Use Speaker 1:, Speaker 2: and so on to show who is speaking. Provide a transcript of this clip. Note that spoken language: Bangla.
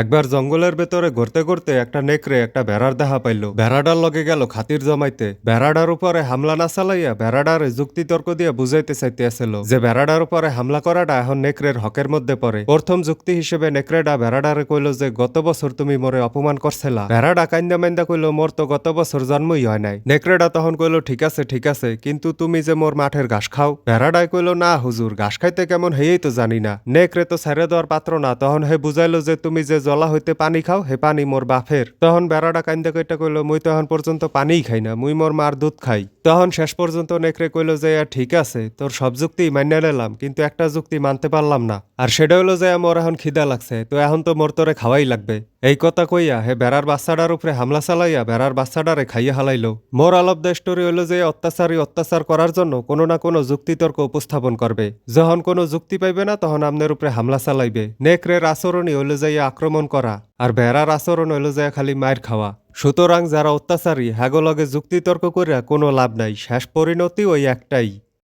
Speaker 1: একবার জঙ্গলের ভেতরে ঘুরতে ঘুরতে একটা নেকড়ে একটা বেড়ার দেখা পাইল। বেড়াটার লগে গেল খাতির জমাইতে। বেড়াটার উপরে হামলা না চালাইয়া বেড়াটার যুক্তি তর্ক দিয়ে বুঝাইতে চাইতে আসছিল যে বেড়াটার উপরে হামলা করাটা এখন নেকড়ের হকের মধ্যে পড়ে। প্রথম যুক্তি হিসেবে নেকড়েটা বেড়াটারে কইল যে গত বছর তুমি মোরে অপমান করছিলা। বেড়াটা কান্দা মাইন্দা কইল মোর তো গত বছর জন্মই হয় নাই। নেকড়েটা তখন কইল ঠিক আছে কিন্তু তুমি যে মোর মাঠের ঘাস খাও। বেড়াটাই কইল না হুজুর, ঘাস খাইতে কেমন হেই তো জানি না। নেকড়ে তো ছেড়ে দেওয়ার পাত্র না, তখন হে বুঝাইলো যে তুমি যে জলা হইতে পানি খাও হে পানি মোর বাফের। তখন বেড়াটা কান্দা কইটা কইল মুই তো এখন পর্যন্ত পানিই খাই না, মুই মোর মার দুধ খাই। তখন শেষ পর্যন্ত নেকড়ে কইল যে ঠিক আছে, তোর সব যুক্তি মান্য নিলাম, কিন্তু একটা যুক্তি মানতে পারলাম না। আর সেটা হলো যে মোর এখন খিদা লাগছে, তো এখন তো মোর তোরে খাওয়াই লাগবে। এই কথা কইয়া হে বেড়ার বাচ্চাটার উপরে হামলা চালাইয়া বেড়ার বাচ্চাটারে খাইয়া হালাইলো। মোর অল অফ দ্য স্টোরি হইলো যে অত্যাচারী অত্যাচার করার জন্য কোনো না কোনো যুক্তিতর্ক উপস্থাপন করবে। যখন কোনো যুক্তি পাইবে না তখন আমনের উপরে হামলা চালাইবে। নেকড়ের আচরণই হইলো যাইয়া আক্রমণ করা, আর বেড়ার আচরণ হইলো যাইয়া খালি মায়ের খাওয়া। সুতরাং যারা অত্যাচারী হ্যাগো লগে যুক্তিতর্ক করিয়া কোনো লাভ নাই, শেষ পরিণতি ওই একটাই।